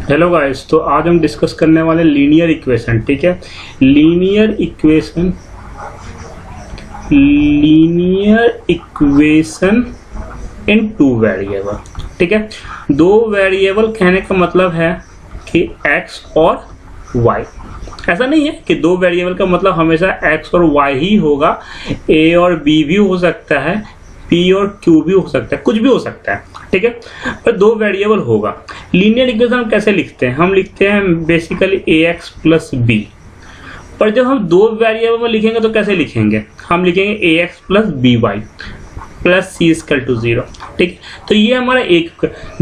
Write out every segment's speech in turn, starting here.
Hello guys, तो आज हम डिस्कस करने वाले लीनियर इक्वेशन। ठीक है, linear equation in two variable. ठीक है, दो वेरिएबल कहने का मतलब है कि x और y। ऐसा नहीं है कि दो वेरिएबल का मतलब हमेशा x और y ही होगा, a और b भी हो सकता है, p और q भी हो सकता है, कुछ भी हो सकता है। ठीक है, पर दो वेरिएबल होगा। लीनियर इक्वेशन हम कैसे लिखते हैं? हम लिखते हैं बेसिकली ax प्लस b। पर जब हम दो वेरिएबल में लिखेंगे तो कैसे लिखेंगे? हम लिखेंगे ax plus b y plus c equal to 0। ठीक है, तो ये हमारा एक,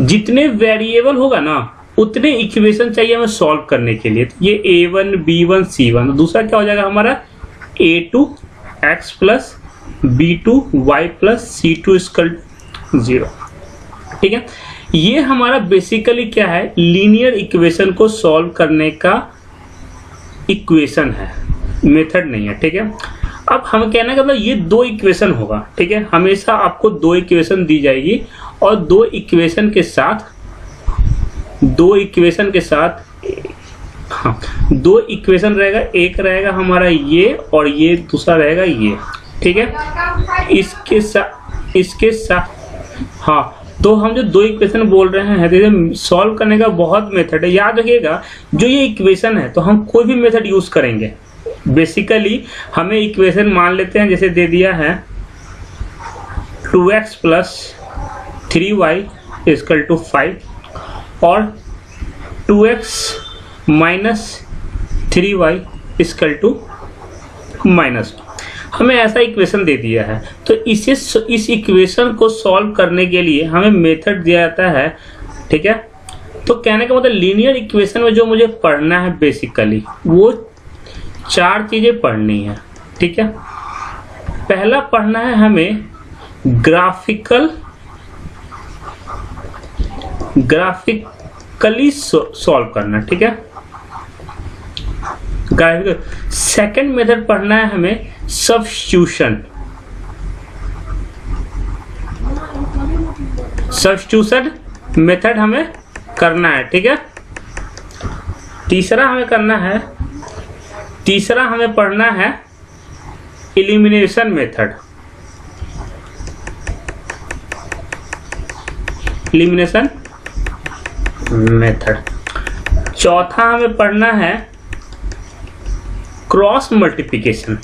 जितने वेरिएबल होगा ना उतने इक्वेशन चाहिए हमें सॉल्व करने के लिए। तो ये a1 b1 c1, दूसरा क्या हो जाएगा हमारा a2 x plus b2 y plus c2 equal to 0। ठीक है, ये हमारा बेसिकली क्या है, लीनियर इक्वेशन को सॉल्व करने का इक्वेशन है, मेथड नहीं है। ठीक है, अब हम कहने का मतलब ये दो इक्वेशन होगा। ठीक है, हमेशा आपको दो इक्वेशन दी जाएगी और दो इक्वेशन के साथ दो इक्वेशन रहेगा। एक रहेगा हमारा ये और ये दूसरा रहेगा ये। ठीक है, इसके साथ हाँ, तो हम जो दो इक्वेशन बोल रहे हैं तो सॉल्व करने का बहुत मेथड है। याद रखिएगा, जो ये इक्वेशन है तो हम कोई भी मेथड यूज करेंगे। बेसिकली हमें इक्वेशन मान लेते हैं, जैसे दे दिया है 2x plus 3y equal to 5 और 2x minus 3y equal to -2। हमें ऐसा इक्वेशन दे दिया है, तो इस इक्वेशन को सॉल्व करने के लिए हमें मेथड दिया जाता है। ठीक है, तो कहने का मतलब लीनियर इक्वेशन में जो मुझे पढ़ना है बेसिकली वो चार चीजें पढ़नी है। ठीक है, पहला पढ़ना है हमें ग्राफिकली सॉल्व करना। ठीक है, सेकंड मेथड पढ़ना है हमें सब्स्टिट्यूशन मेथड हमें करना है। ठीक है, तीसरा हमें पढ़ना है एलिमिनेशन मेथड। चौथा हमें पढ़ना है क्रॉस मल्टीप्लिकेशन।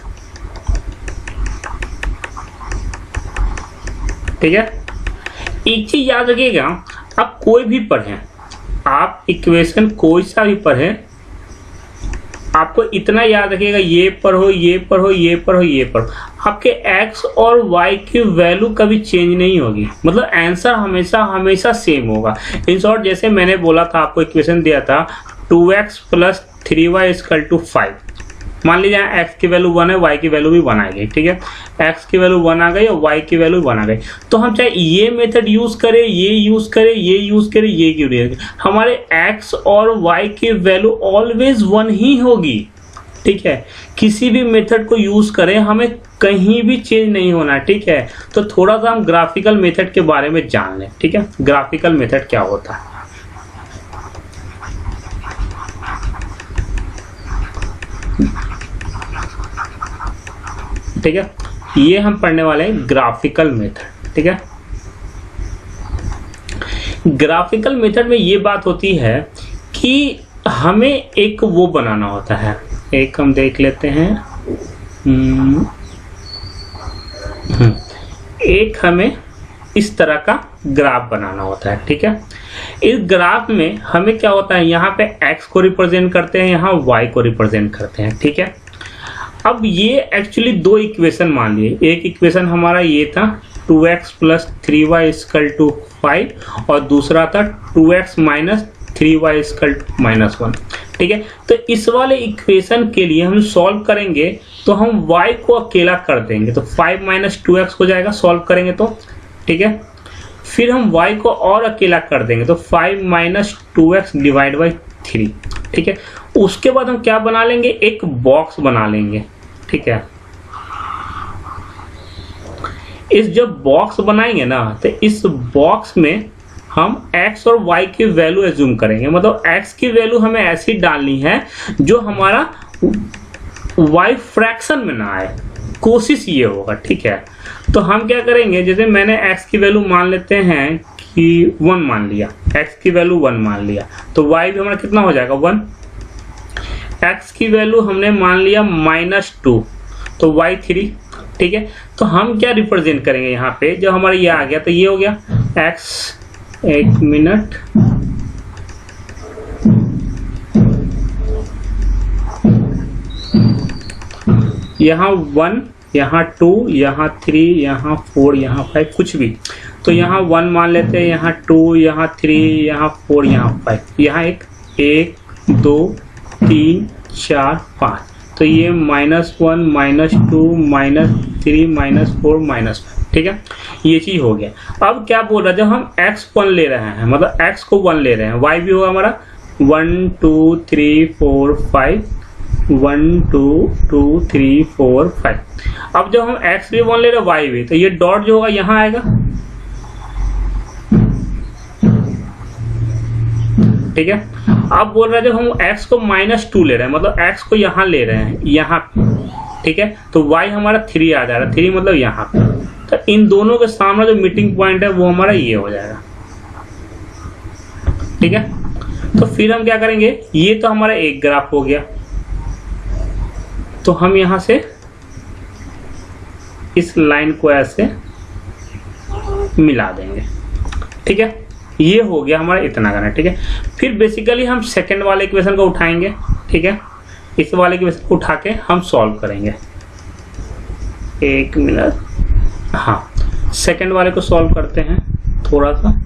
ठीक है, एक चीज याद रखिएगा, आप कोई भी पढ़ें, आप इक्वेशन कोई सा भी पढ़ें, आपको इतना याद रखिएगा, ये पढ़ो, आपके x और y की वैल्यू कभी चेंज नहीं होगी, मतलब आंसर हमेशा सेम होगा। इन शॉर्ट, जैसे मैंने बोला था, आपको इक्वेशन दिया था 2x plus 3y equal to 5। मान लीजिए x की वैल्यू 1 है, y की वैल्यू भी 1 आ गई। ठीक है, x की वैल्यू 1 आ गई और y की वैल्यू 1 आ गई, तो हम चाहे ये मेथड यूज करें, ये यूज करें, ये क्यों नहीं, हमारे x और y की वैल्यू ऑलवेज 1 ही होगी। ठीक है, किसी भी मेथड को यूज करें, हमें कहीं भी चेंज नहीं होना। ठीक है, तो थोड़ा सा हम ग्राफिकल मेथड के बारे में जान लें। ठीक है, ग्राफिकल मेथड क्या होता है? ठीक है, ये हम पढ़ने वाले हैं ग्राफिकल मेथड। ठीक है, ग्राफिकल मेथड में ये बात होती है कि हमें एक वो बनाना होता है, एक हम देख लेते हैं, एक हमें इस तरह का ग्राफ बनाना होता है। ठीक है, इस ग्राफ में हमें क्या होता है, यहाँ पे x को रिप्रेजेंट करते हैं, यहाँ y को रिप्रेजेंट करते हैं। ठीक है, अब ये एक्चुअली दो इक्वेशन मान लिए, एक इक्वेशन हमारा ये था 2x plus 3y equal to 5 और दूसरा था 2x minus 3y equal to -1। ठीक है, तो इस वाले इक्वेशन के लिए हम सॉल्व करेंगे तो हम y को अकेला कर देंगे, तो 5 माइनस 2x हो जाएगा सॉल्व करेंगे तो। ठीक है, फिर हम y को और अकेला कर देंगे, तो 5 माइनस 2x डिवाइड बाई 3। ठीक है, उसके बाद हम क्या बना लेंगे, एक बॉक्स बना लेंगे। ठीक है, इस जब बॉक्स बनाएंगे ना, तो इस बॉक्स में हम x और y की वैल्यू एज्यूम करेंगे, मतलब x की वैल्यू हमें ऐसी डालनी है जो हमारा y फ्रैक्शन में ना आए, कोशिश ये होगा, ठीक है। तो हम क्या करेंगे, जैसे मैंने x की वैल्यू मान लेते हैं कि 1 मान लिया, x की वैल्यू 1 मान लिया, तो y भी हमारा कितना हो जाएगा 1। x की वैल्यू हमने मान लिया -2, तो y 3, ठीक है। तो हम क्या रिप्रेजेंट करेंगे यहाँ पे, जब हमारा ये आ गया तो ये हो गया x, एक मिनट, यहाँ 1, यहाँ 2, यहाँ 3, यहाँ 4, यहाँ 5, कुछ भी, तो यहाँ 1 मान लेते हैं, यहाँ 2, यहाँ 3, यहाँ 4, यहाँ 5, यहाँ 1, 2, 3, 4, 5, तो ये -1, -2, -3, -4, -5, ठीक है। ये चीज हो गया। अब क्या बोल रहा है, जब हम x 1 ले रहे हैं, मतलब x को 1 ले रहे हैं, y भी होगा हमारा 1 2 3 4 5, 1 2 2 3 4 5। अब जब हम x भी 1 ले रहे हैं, y भी, तो ये डॉट जो होगा यहाँ आएगा, ठीक है। अब बोल रहा है जब हम x को -2 ले रहे हैं, मतलब x को यहाँ ले रहे हैं, यहाँ, ठीक है, तो y हमारा 3 आ जाएगा, 3 मतलब यहाँ पे, तो इन दोनों के सामने जो मीटिंग पॉइंट है वो हमारा ये हो जाएगा, ठीक है। तो फिर हम क्या करेंगे, ये तो हमारा एक ग्राफ हो गया, तो हम यहाँ से इस लाइन को ऐसे मिला देंगे, ठीक है। ये हो गया हमारा इतना करना, ठीक है। फिर बेसिकली हम सेकंड वाले इक्वेशन को उठाएंगे, ठीक है, इस वाले इक्वेशन को उठा के हम सॉल्व करेंगे। एक मिनट, हाँ, सेकंड वाले को सॉल्व करते हैं थोड़ा सा।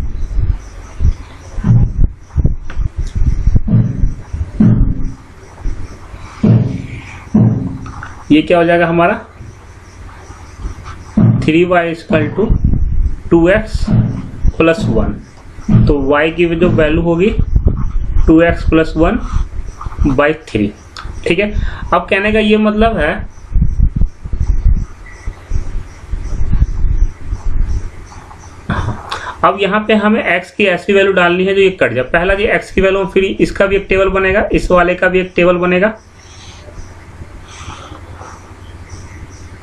ये क्या हो जाएगा हमारा 3y = 2x + 1, तो y की जो वैल्यू होगी 2x + 1/3, ठीक है। अब कहने का ये मतलब है अब यहाँ पे हमें x की ऐसी वैल्यू डालनी है जो ये कट जाए। पहला जी x की वैल्यू, फिर इसका भी एक टेबल बनेगा, इस वाले का भी एक टेबल बनेगा,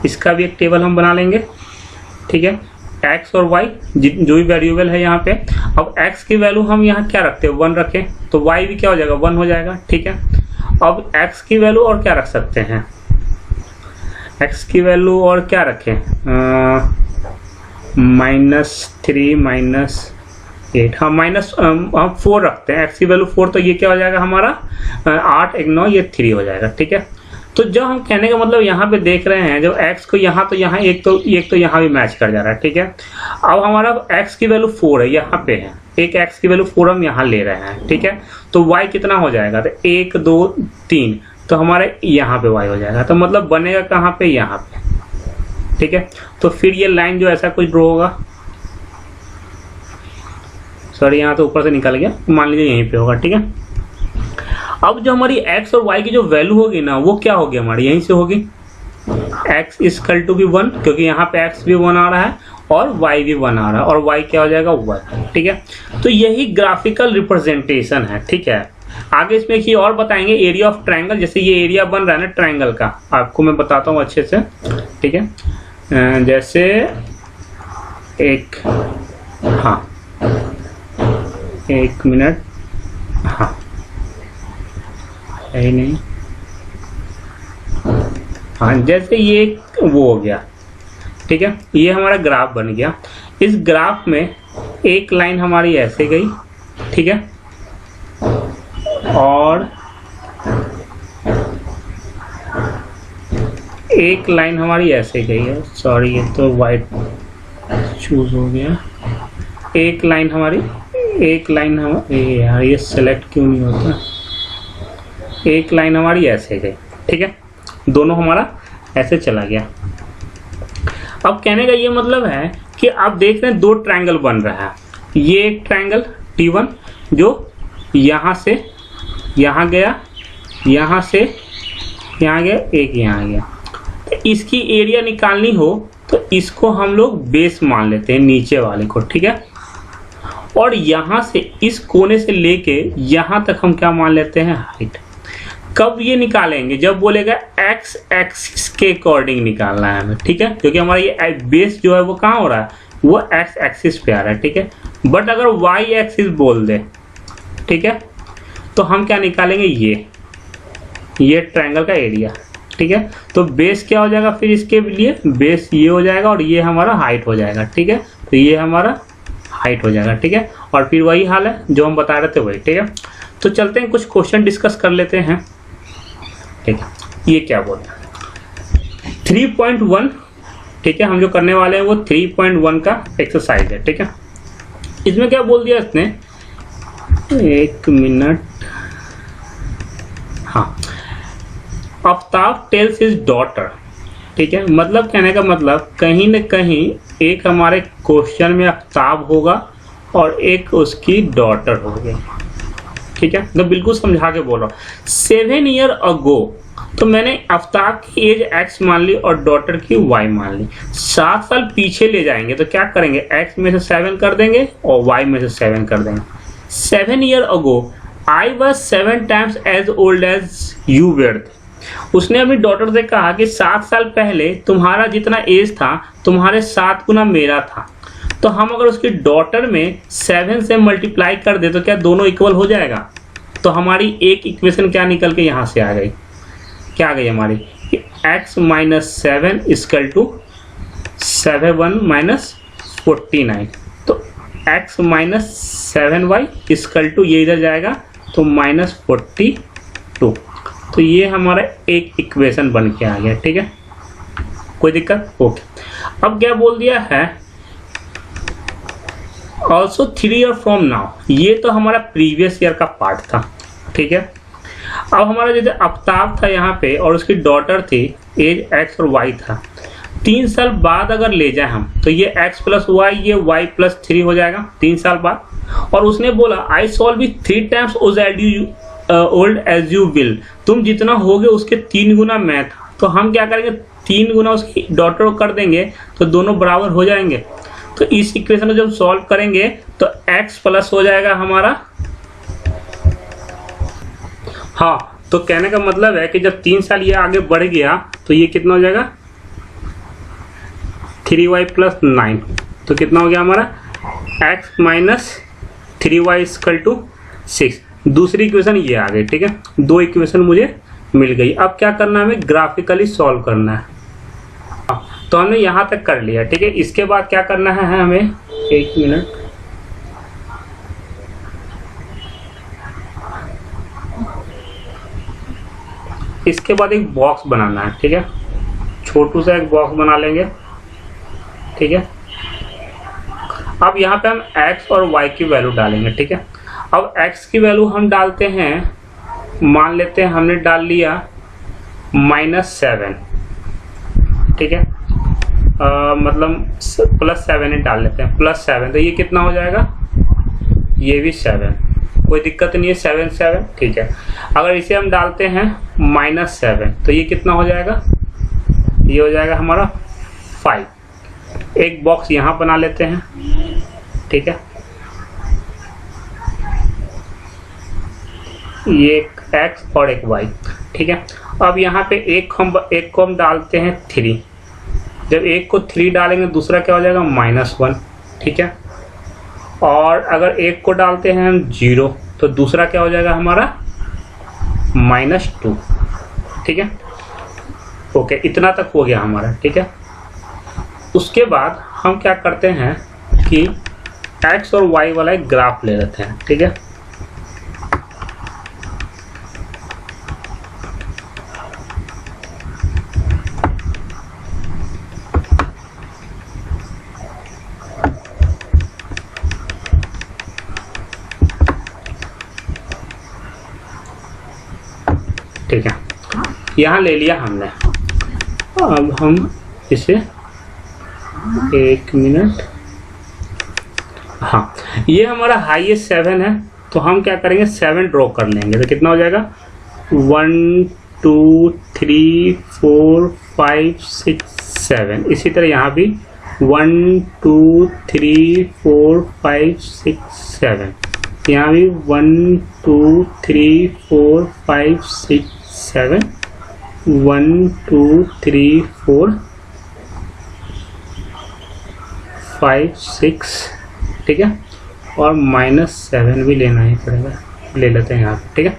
इसका भी एक टेबल हम बना लेंगे, ठीक है। x और y जो भी वेरिएबल है यहाँ पे, अब x की वैल्यू हम यहाँ क्या रखते हैं 1 रखें, तो y भी क्या हो जाएगा 1 हो जाएगा, ठीक है। अब x की वैल्यू और क्या रख सकते हैं, x की वैल्यू और क्या रखें, -3 -8, हाँ हम 4 रखते हैं, x की वैल्यू 4, तो ये क्या हो जाएगा हमारा 8 1 9, ये 3 हो जाएगा, ठीक है। तो जब हम कहने का मतलब यहाँ पे देख रहे हैं, जब x को यहाँ तो यहाँ एक तो यहाँ भी मैच कर जा रहा है, ठीक है। अब हमारा x की वैल्यू 4 है, यहाँ पे है एक x की वैल्यू 4 हम यहाँ ले रहे हैं, ठीक है। तो y कितना हो जाएगा, तो 1 2 3, तो हमारे यहाँ पे y हो जाएगा, तो मतलब बनेगा कहाँ पे, यहाँ पे, ठीक है। तो फिर ये लाइन जो ऐसा कुछ ड्रॉ होगा, सॉरी यहाँ तो ऊपर से निकल गया, मान लीजिए यहीं पे होगा, ठीक है। अब जो हमारी x और y की जो वैल्यू होगी ना, वो क्या होगी हमारी, यहीं से होगी, x = 1, क्योंकि यहाँ पे x भी 1 आ रहा है और y भी 1 आ रहा है, और y क्या हो जाएगा 1, ठीक है। तो यही ग्राफिकल रिप्रेजेंटेशन है, ठीक है। आगे इसमें एक और बताएंगे, एरिया ऑफ ट्रायंगल, जैसे ये एरिया बन रहा है ना ट्रायंगल का, आपको मैं बताता हूँ अच्छे से, ठीक है। जैसे एक, हाँ एक मिनट, हाँ है ही नहीं, हाँ जैसे ये वो हो गया, ठीक है, ये हमारा ग्राफ बन गया। इस ग्राफ में एक लाइन हमारी ऐसे गई, ठीक है, और एक लाइन हमारी ऐसे गई है, सॉरी ये तो वाइट चूज हो गया, एक लाइन हमारी यार ये सेलेक्ट क्यों नहीं होता, एक लाइन हमारी ऐसे गई, ठीक है, दोनों हमारा ऐसे चला गया। अब कहने का ये मतलब है कि आप देख रहे हैं 2 ट्रायंगल बन रहा है, ये एक ट्रायंगल T1 जो यहाँ से यहाँ गया, यहाँ से यहाँ गया, एक यहाँ गया, तो इसकी एरिया निकालनी हो तो इसको हम लोग बेस मान लेते हैं, नीचे वाले को, ठीक है। और यहाँ से इस कोने से लेके यहाँ तक हम क्या मान लेते हैं, हाइट। कब ये निकालेंगे, जब बोलेगा एक्स एक्सिस के अकॉर्डिंग निकालना है हमें, ठीक है, क्योंकि हमारा ये बेस जो है वो कहाँ हो रहा है, वो एक्स एक्सिस पे आ रहा है, ठीक है। बट अगर वाई एक्सिस बोल दे, ठीक है, तो हम क्या निकालेंगे, ये ट्रायंगल का एरिया, ठीक है। तो बेस क्या हो जाएगा फिर इसके लिए, बेस ये हो जाएगा और ये हमारा हाइट हो जाएगा, ठीक है। तो ये हमारा हाइट हो जाएगा, ठीक है। और फिर वही हाल है जो हम बता रहे थे वही, ठीक है। तो चलते हैं कुछ क्वेश्चन डिस्कस कर लेते हैं, ठीक है। ये क्या बोलता है 3.1, ठीक है, हम जो करने वाले हैं वो 3.1 का एक्सरसाइज है, ठीक है। इसमें क्या बोल दिया इसने, एक मिनट, हाँ, आफ्ताब टेल्स हिज डॉटर, ठीक है। मतलब कहने का मतलब कहीं न कहीं एक हमारे क्वेश्चन में आफ्ताब होगा और एक उसकी डॉटर होगी, ठीक है। तो बिल्कुल समझा के बोल रहा हूँ। 7 ईयर अगो, तो मैंने आफ्ताब की एज x मान ली और डॉटर की y मान ली। 7 साल पीछे ले जाएंगे तो क्या करेंगे, x में से 7 कर देंगे और y में से 7 कर देंगे। 7 year ago I was 7 times as old as you were। उसने अपनी डॉटर से कहा कि 7 साल पहले तुम्हारा जितना एज था तुम्हारे 7 गुना मेरा था। तो हम अगर उसकी डॉटर में 7 से मल्टीप्लाई कर दे तो क्या दोनों इक्वल हो जाएगा। तो हमारी एक इक्वेशन क्या निकल के यहाँ से आ गई, क्या आ गई हमारी, x minus 7 equal to 7 minus 49। तो x minus 7y equal to ये इधर जाएगा तो माइनस 42। तो ये हमारा एक इक्वेशन बन के आ गया, ठीक है, कोई दिक्कत, ओके। अब क्या बोल दिया है, ऑल्सो 3 ईयर फ्रॉम नाउ, ये तो हमारा प्रीवियस ईयर का पार्ट था, ठीक है। अब हमारा जैसे आफ्ताब था यहाँ पे और उसकी डॉटर थी, एज x और y था। 3 साल बाद अगर ले जाए हम तो ये x प्लस वाई, ये y प्लस 3 हो जाएगा 3 साल बाद। और उसने बोला I solve with 3 times old age you will, तुम जितना होगे उसके 3 गुना मैं था। तो हम क्या करेंगे, 3 गुना उसकी डॉटर को कर देंगे तो दोनों बराबर हो जाएंगे। तो इस इक्वेशन को जब सॉल्व करेंगे तो x प्लस हो जाएगा हमारा, हाँ, तो कहने का मतलब है कि जब 3 साल ये आगे बढ़ गया तो ये कितना हो जाएगा 3y प्लस 9। तो कितना हो गया हमारा x minus 3y equal to 6। दूसरी इक्वेशन ये आ गई, ठीक है। 2 इक्वेशन मुझे मिल गई। अब क्या करना है, हमें ग्राफिकली सॉल्व करना है। तो हमने यहाँ तक कर लिया, ठीक है। इसके बाद क्या करना है हमें, एक मिनट, इसके बाद एक बॉक्स बनाना है, ठीक है। छोटू सा एक बॉक्स बना लेंगे, ठीक है। अब यहाँ पे हम x और y की वैल्यू डालेंगे, ठीक है। अब x की वैल्यू हम डालते हैं, मान लेते हैं हमने डाल लिया -7, ठीक है। मतलब +7 डाल लेते हैं, +7, तो ये कितना हो जाएगा, ये भी 7, कोई दिक्कत नहीं है, 7 ठीक है। अगर इसे हम डालते हैं -7 तो ये कितना हो जाएगा, ये हो जाएगा हमारा 5। एक बॉक्स यहाँ बना लेते हैं, ठीक है। ये एक x और एक y, ठीक है। अब यहाँ पे एक को हम डालते हैं 3। जब एक को 3 डालेंगे दूसरा क्या हो जाएगा -1, ठीक है। और अगर एक को डालते हैं हम 0 तो दूसरा क्या हो जाएगा हमारा -2, ठीक है। ओके, इतना तक हो गया हमारा, ठीक है। उसके बाद हम क्या करते हैं कि x और y वाला एक ग्राफ ले लेते हैं, ठीक है। ठीक है, यहाँ ले लिया हमने। अब हम इसे, एक मिनट, हाँ, ये हमारा हाईएस्ट 7 है तो हम क्या करेंगे 7 ड्रॉ कर लेंगे। तो कितना हो जाएगा 1 2 3 4 5 6 7। इसी तरह यहाँ भी 1 2 3 4 5 6 7, यहाँ भी 1 2 3 4 5 6 7, 1 2 3 4 5 6, ठीक है, और -7 भी लेना ही पड़ेगा, ले लेते हैं यहाँ पे, ठीक है।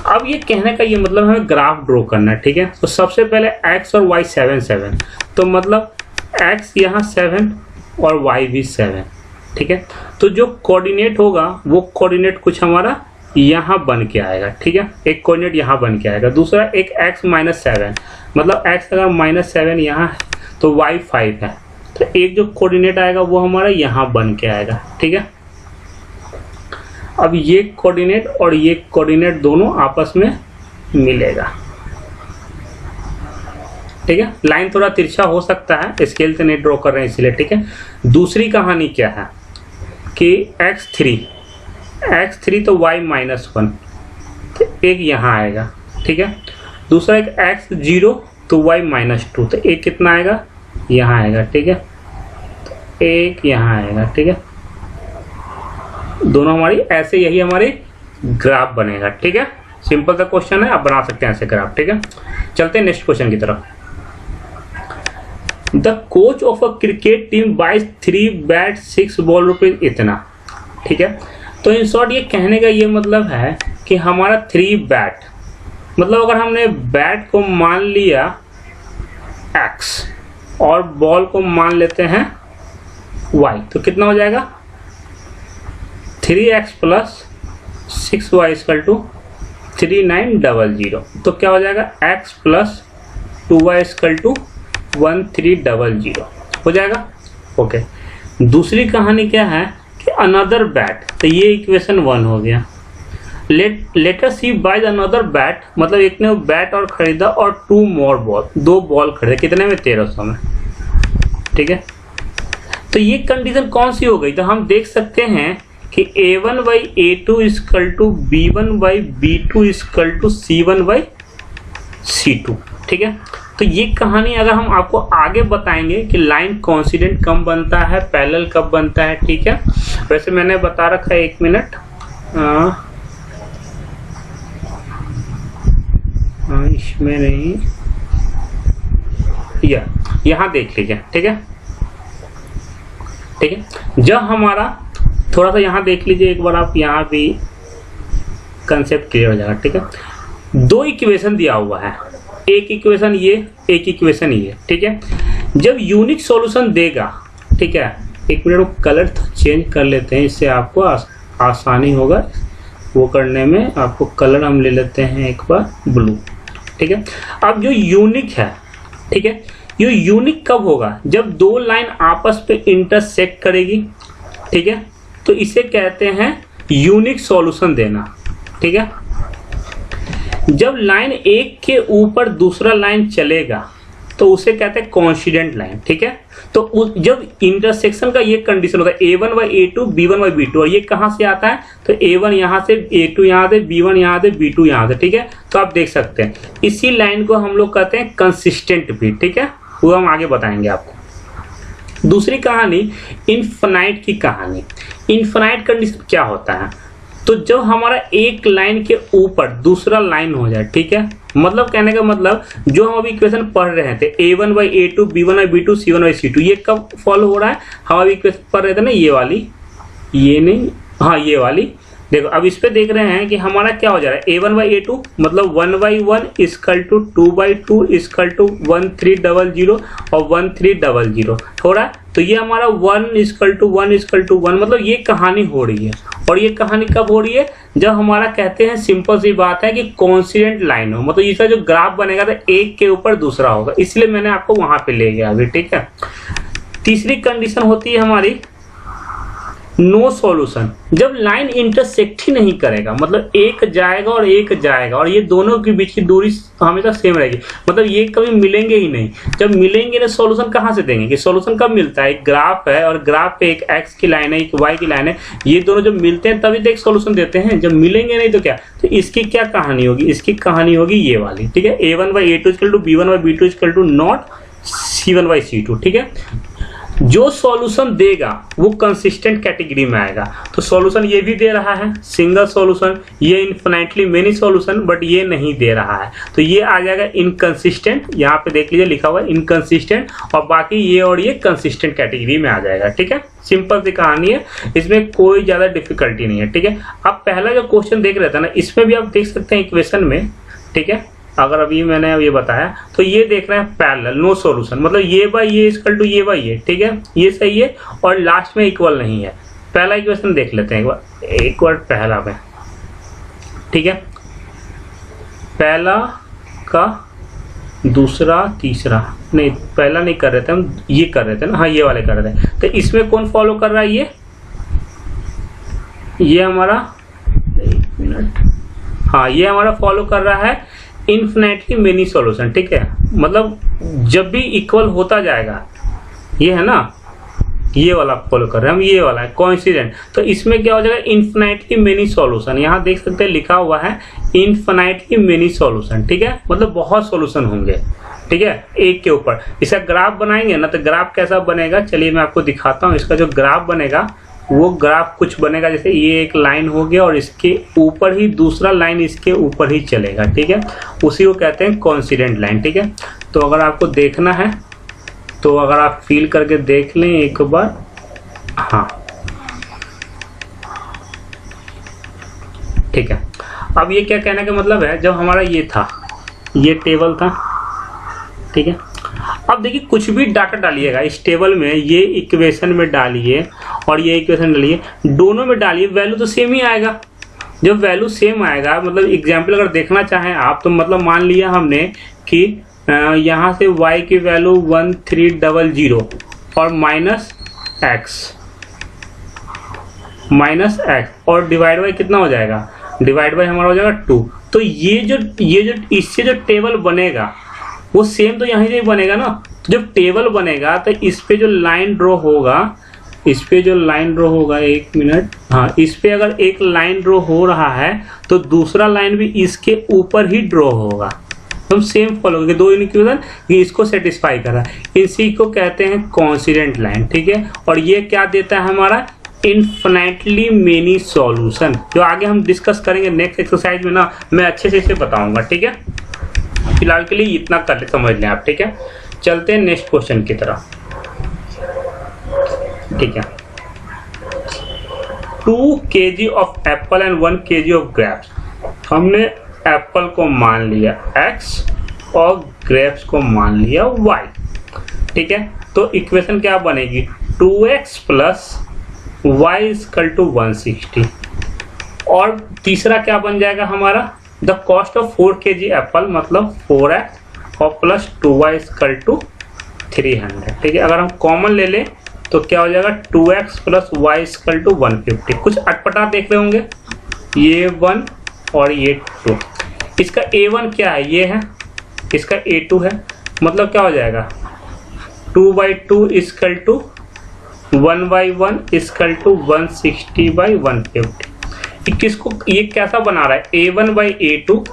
अब ये कहने का ये मतलब हमें ग्राफ ड्रॉ करना है, ठीक है। तो सबसे पहले x और y 7 7, तो मतलब x यहाँ 7 और y भी 7, ठीक है। तो जो कोऑर्डिनेट होगा वो कोऑर्डिनेट कुछ हमारा यहाँ बन के आएगा, ठीक है। एक कोऑर्डिनेट यहाँ बन के आएगा, दूसरा एक x -7, मतलब x अगर -7 यहाँ है तो y 5 है, तो एक जो कोऑर्डिनेट आएगा वो हमारा यहाँ बन के आएगा, ठीक है। अब ये कोऑर्डिनेट और ये कोऑर्डिनेट दोनों आपस में मिलेगा, ठीक है। लाइन थोड़ा तिरछा हो सकता है, स्केल से नहीं ड्रॉ कर रहे हैं इसलिए, ठीक है। दूसरी कहानी क्या है कि x3 तो y -1, तो एक यहाँ आएगा, ठीक है। दूसरा एक x0 तो y -2, तो एक कितना आएगा, यहाँ आएगा, ठीक है। तो एक यहाँ आएगा, ठीक है। दोनों हमारी ऐसे, यही हमारी ग्राफ बनेगा, ठीक है। सिंपल सा क्वेश्चन है, आप बना सकते हैं ऐसे ग्राफ, ठीक है। चलते हैं नेक्स्ट क्वेश्चन की तरफ। The coach of a cricket team buys 3 bat 6 ball rupees इतना, ठीक है। तो इन शॉर्ट ये कहने का ये मतलब है कि हमारा 3 बैट, मतलब अगर हमने बैट को मान लिया x और बॉल को मान लेते हैं y, तो कितना हो जाएगा 3x + 6y = 3900, तो क्या हो जाएगा x + 2y = 1300 हो जाएगा, ओके। दूसरी कहानी क्या है कि अनदर बैट, तो ये इक्वेशन 1 हो गया। लेटर सी बाइज अनदर बैट, मतलब एक ने बैट और खरीदा और 2 मोर बॉल, 2 बॉल खरीदे, कितने में 1300 में, ठीक है। तो ये कंडीशन कौन सी हो गई, तो हम देख सकते हैं कि A1/A2 = B1/B2 = C1/C2, ठीक है। तो ये कहानी अगर हम आपको आगे बताएंगे कि लाइन कोइंसिडेंट कब बनता है, पैरेलल कब बनता है, ठीक है। वैसे मैंने बता रखा है, 1 मिनट, इसमें नहीं, यहाँ देख लीजिए, ठीक है, ठीक है। जब हमारा थोड़ा सा यहाँ देख लीजिए एक बार आप, यहाँ भी कंसेप्ट क्लियर हो जाएगा, ठीक है। 2 इक्वेशन दिया हुआ है, एक इक्वेशन ये, एक इक्वेशन ये, ठीक है। जब यूनिक सॉल्यूशन देगा, ठीक है, एक मिनट कलर तो चेंज कर लेते हैं, इससे आपको आसानी होगा वो करने में। आपको कलर हम ले लेते हैं एक बार ब्लू, ठीक है। अब जो यूनिक है, ठीक है, ये यूनिक कब होगा, जब 2 लाइन आपस पे इंटरसेक्ट करेगी, ठीक है, तो इसे कहते हैं यूनिक सॉल्यूशन देना, ठीक है। जब लाइन एक के ऊपर दूसरा लाइन चलेगा तो उसे कहते हैं कोइंसिडेंट लाइन, ठीक है। तो जब इंटरसेक्शन का ये कंडीशन होता है A1/A2 B1/B2, और ये कहाँ से आता है, तो A1 यहाँ से, A2 यहाँ से, B1 यहाँ से, B2 यहाँ से, ठीक है। तो आप देख सकते हैं इसी लाइन को हम लोग कहते हैं कंसिस्टेंट भी, ठीक है, वो हम आगे बताएंगे आपको। दूसरी कहानी इनफिनाइट की कहानी। इनफिनाइट कंडीशन क्या होता है, तो जब हमारा एक लाइन के ऊपर दूसरा लाइन हो जाए, ठीक है, मतलब कहने का मतलब जो हम अभी इक्वेशन पढ़ रहे थे A1/A2 B1/B2 C1/C2, ये कब फॉलो हो रहा है, हम अभी इक्वेशन पढ़ रहे थे ना, ये वाली, ये नहीं, हाँ ये वाली, देखो अब इस पे देख रहे हैं कि हमारा क्या हो जा रहा है, A1/A2 मतलब 1/1 = 2/2 = 1300 और 1300 हो रहा है। तो ये हमारा 1 = 1 = 1, मतलब ये कहानी हो रही है। और ये कहानी कब हो रही है, जब हमारा कहते हैं, सिंपल सी बात है कि कोइंसिडेंट लाइन हो, मतलब इसका जो ग्राफ बनेगा तो एक के ऊपर दूसरा होगा, इसलिए मैंने आपको वहां पे ले गया अभी, ठीक है। तीसरी कंडीशन होती है हमारी नो सॉल्यूशन, जब लाइन इंटरसेक्ट ही नहीं करेगा, मतलब एक जाएगा और एक जाएगा और ये दोनों के बीच की दूरी हमेशा सेम रहेगी, मतलब ये कभी मिलेंगे ही नहीं। जब मिलेंगे ना, सॉल्यूशन कहाँ से देंगे, कि सॉल्यूशन कब मिलता है, एक ग्राफ है और ग्राफ पे एक x की लाइन है, एक y की लाइन है, ये दोनों जब मिलते हैं तभी तो एक सॉल्यूशन देते हैं, जब मिलेंगे नहीं तो क्या। तो इसकी क्या कहानी होगी, इसकी कहानी होगी ये वाली, ठीक है, A1/A2 = B1/B2 = not C1/C2, ठीक है। जो सॉल्यूशन देगा वो कंसिस्टेंट कैटेगरी में आएगा। तो सॉल्यूशन ये भी दे रहा है सिंगल सॉल्यूशन, ये इनफिनाइटली मेनी सॉल्यूशन, बट ये नहीं दे रहा है, तो ये आ जाएगा इनकंसिस्टेंट। यहाँ पे देख लीजिए लिखा हुआ है इनकंसिस्टेंट, और बाकी ये और ये कंसिस्टेंट कैटेगरी में आ जाएगा। ठीक है, सिंपल सी कहानी है, इसमें कोई ज्यादा डिफिकल्टी नहीं है। ठीक है, अब पहला जो क्वेश्चन देख रहे थे ना, इसमें भी आप देख सकते हैं इक्वेशन में। ठीक है, अगर अभी मैंने ये बताया तो ये देख रहे हैं पैरेलल नो सॉल्यूशन, मतलब ये बाय ये इक्वल टू ये बाय ये। ठीक है, ये सही है, और लास्ट में इक्वल नहीं है। पहला इक्वेशन देख लेते हैं एक बार पहला में। ठीक है, पहला का दूसरा तीसरा, नहीं पहला नहीं कर रहे थे हम, ये कर रहे थे ना, हाँ ये वाले कर रहे थे। तो इसमें कौन फॉलो कर रहा है, ये हमारा, एक मिनट, हाँ ये हमारा फॉलो कर रहा है इनफिनिटली मेनी सॉल्यूशन। ठीक है, मतलब जब भी इक्वल होता जाएगा, ये है ना, ये वाला फॉलो कर रहे हैं हम, ये वाला है कोइंसिडेंट। तो इसमें क्या हो जाएगा, इनफिनिटली मेनी सॉल्यूशन। यहाँ देख सकते हैं लिखा हुआ है इनफिनिटली मेनी सॉल्यूशन। ठीक है, मतलब बहुत सॉल्यूशन होंगे। ठीक है, एक के ऊपर। इसका ग्राफ बनाएंगे ना, तो ग्राफ कैसा बनेगा, चलिए मैं आपको दिखाता हूँ। इसका जो ग्राफ बनेगा वो ग्राफ कुछ बनेगा, जैसे ये एक लाइन हो गया और इसके ऊपर ही दूसरा लाइन इसके ऊपर ही चलेगा। ठीक है, उसी को कहते हैं कोइंसिडेंट लाइन। ठीक है, तो अगर आपको देखना है तो अगर आप फील करके देख लें एक बार, हाँ ठीक है। अब ये क्या कहने का मतलब है, जब हमारा ये था, ये टेबल था। ठीक है, अब देखिए कुछ भी डाटा डालिएगा इस टेबल में, ये इक्वेशन में डालिए और ये इक्वेशन डालिए, दोनों में डालिए, वैल्यू तो सेम ही आएगा। जब वैल्यू सेम आएगा, मतलब एग्जाम्पल अगर देखना चाहें आप, तो मतलब मान लिया हमने कि यहाँ से y की वैल्यू 1300 और माइनस x और डिवाइड बाई कितना हो जाएगा, डिवाइड बाई हमारा हो जाएगा 2। तो ये जो इससे जो टेबल बनेगा वो सेम तो यहीं से ही बनेगा ना। तो जब टेबल बनेगा तो इस पे जो लाइन ड्रॉ होगा, एक मिनट, हाँ इस पे अगर एक लाइन ड्रॉ हो रहा है तो दूसरा लाइन भी इसके ऊपर ही ड्रॉ होगा। हम सेम फॉलो करेंगे, दो इक्वेशन ये इसको सेटिस्फाई कर रहा है, इसी को कहते हैं कोइंसिडेंट लाइन। ठीक है, और ये क्या देता है हमारा, इनफिनिटली मेनी सॉल्यूशन। जो आगे हम डिस्कस करेंगे नेक्स्ट एक्सरसाइज में ना, मैं अच्छे से इसे बताऊंगा। ठीक है, फिलहाल के लिए इतना कर ले, समझ लें आप। ठीक है, चलते हैं नेक्स्ट क्वेश्चन की तरफ। ठीक है, 2 kg of Apple and 1 kg of grapes. हमने एप्पल को मान लिया x और ग्रेप्स को मान लिया y। ठीक है, तो इक्वेशन क्या बनेगी, 2x plus y equal to 160। और तीसरा क्या बन जाएगा हमारा, the cost of 4 kg Apple, मतलब 4x और प्लस 2y इक्वल टू 300। ठीक है, अगर हम कॉमन ले लें तो क्या हो जाएगा, 2x plus y equal to 150। कुछ अटपटा देख रहे होंगे, ये 1 और ये 2। इसका a1 क्या है, ये है, इसका a2 है, मतलब क्या हो जाएगा, 2/2 इक्वल टू 1/1 इक्वल टू 160/150। किसको ये कैसा बना रहा है, a1/a2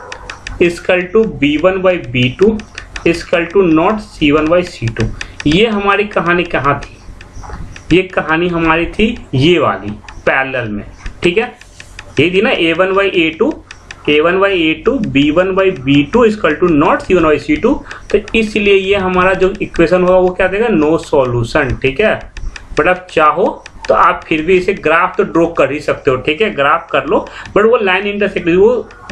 equal to b1/b2 equal to not c1/c2। ये हमारी कहानी कहाँ थी, ये कहानी हमारी थी ये वाली पैरेलल में। ठीक है, ये थी ना a1/a2 b1/b2 equal to not c1/c2। तो इसलिए ये हमारा जो इक्वेशन होगा वो क्या देगा, नो सॉल्यूशन। ठीक है, बट आप चाहो तो आप फिर भी इसे ग्राफ तो ड्रॉ कर ही सकते हो। ठीक है, ग्राफ कर लो, बट वो लाइन इंटरसेक्ट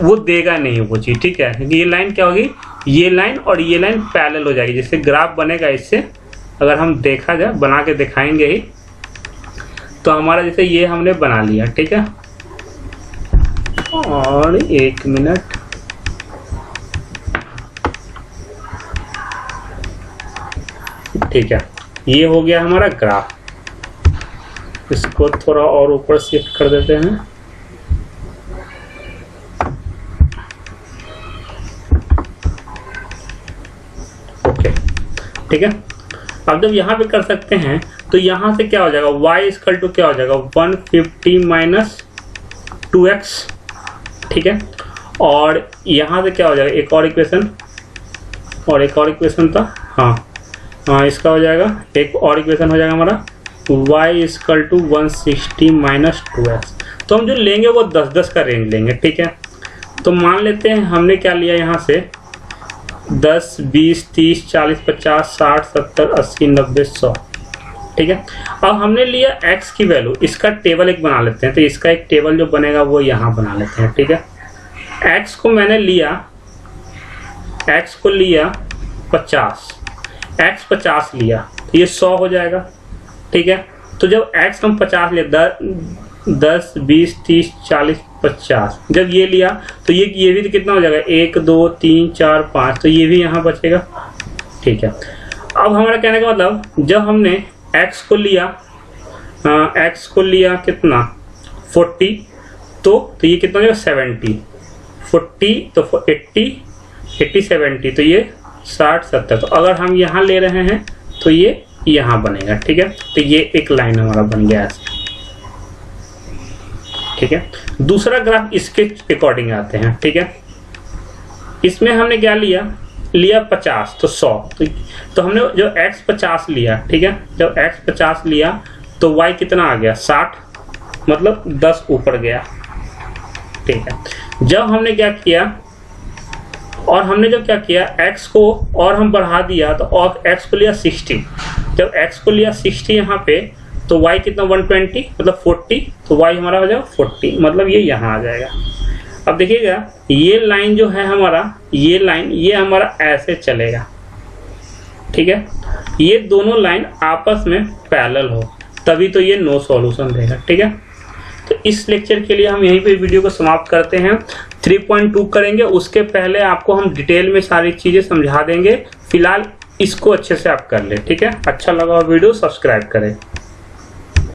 वो देगा नहीं वो चीज। ठीक है, क्योंकि ये लाइन क्या होगी, ये लाइन और ये लाइन पैरेलल हो जाएगी, जिससे ग्राफ बनेगा। इससे अगर हम देखा जाए, बना के दिखाएंगे ही, तो हमारा जैसे ये हमने बना लिया। ठीक है, और एक मिनट, ठीक है, ये हो गया हमारा ग्राफ। इसको थोड़ा और ऊपर शिफ्ट कर देते हैं। ओके, ठीक है, अब जब यहाँ पे कर सकते हैं तो यहाँ से क्या हो जाएगा, y इक्वल टू क्या हो जाएगा, 150 माइनस 2x। ठीक है, और यहाँ से क्या हो जाएगा, एक और इक्वेशन था, हाँ इसका हो जाएगा, एक और इक्वेशन हो जाएगा हमारा y equal to 160 minus 2x। तो हम जो लेंगे वो 10-10 का रेंज लेंगे, ठीक है। तो मान लेते हैं हमने क्या लिया यहाँ से 10, 20, 30, 40, 50, 60, 70, 80, 90, 100, ठीक है। अब हमने लिया x की वैल्यू, इसका टेबल एक बना लेते हैं। तो इसका एक टेबल जो बनेगा वो यहाँ बना लेते हैं, ठीक है। x को मैंने लिया, x को लिया 50, x 50 लिया तो ये 100 हो जाएगा, ठीक है। तो जब x हम 50 ले 10, 20, 30, 40, 50 जब ये लिया तो ये भी तो कितना हो जाएगा 1, 2, 3, 4, 5, तो ये भी यहाँ बचेगा, ठीक है। अब हमारा कहने का मतलब जब हमने x को लिया कितना 40, तो ये कितना हो जाएगा 70, 40 तो 80, 70 तो ये 60, 70। तो अगर हम यहाँ ले रहे हैं तो ये यहाँ बनेगा, ठीक है। तो ये एक लाइन हमारा बन गया ऐसे, ठीक है। दूसरा ग्राफ इसके अकॉर्डिंग आते हैं, ठीक है। इसमें हमने क्या लिया 50 तो 100, तो हमने जो x 50 लिया, ठीक है। जब x 50 लिया तो y कितना आ गया 60, मतलब 10 ऊपर गया, ठीक है। जब हमने क्या किया और हमने जो क्या किया x को और हम बढ़ा दिया तो और x को लिया 60, जब x को लिया 60 यहाँ पे तो y कितना 120 मतलब 40, तो y हमारा हो जाएगा 40, मतलब ये यहाँ आ जाएगा। अब देखिएगा ये लाइन जो है हमारा, ये लाइन ये हमारा ऐसे चलेगा, ठीक है। ये दोनों लाइन आपस में पैरेलल हो तभी तो ये नो सॉल्यूशन देगा, ठीक है। तो इस लेक्चर के लिए हम यहीं पे वीडियो को समाप्त करते हैं। 3.2 करेंगे, उसके पहले आपको हम डिटेल में सारी चीज़ें समझा देंगे। फिलहाल इसको अच्छे से आप कर ले, ठीक है। अच्छा लगा वीडियो सब्सक्राइब करें।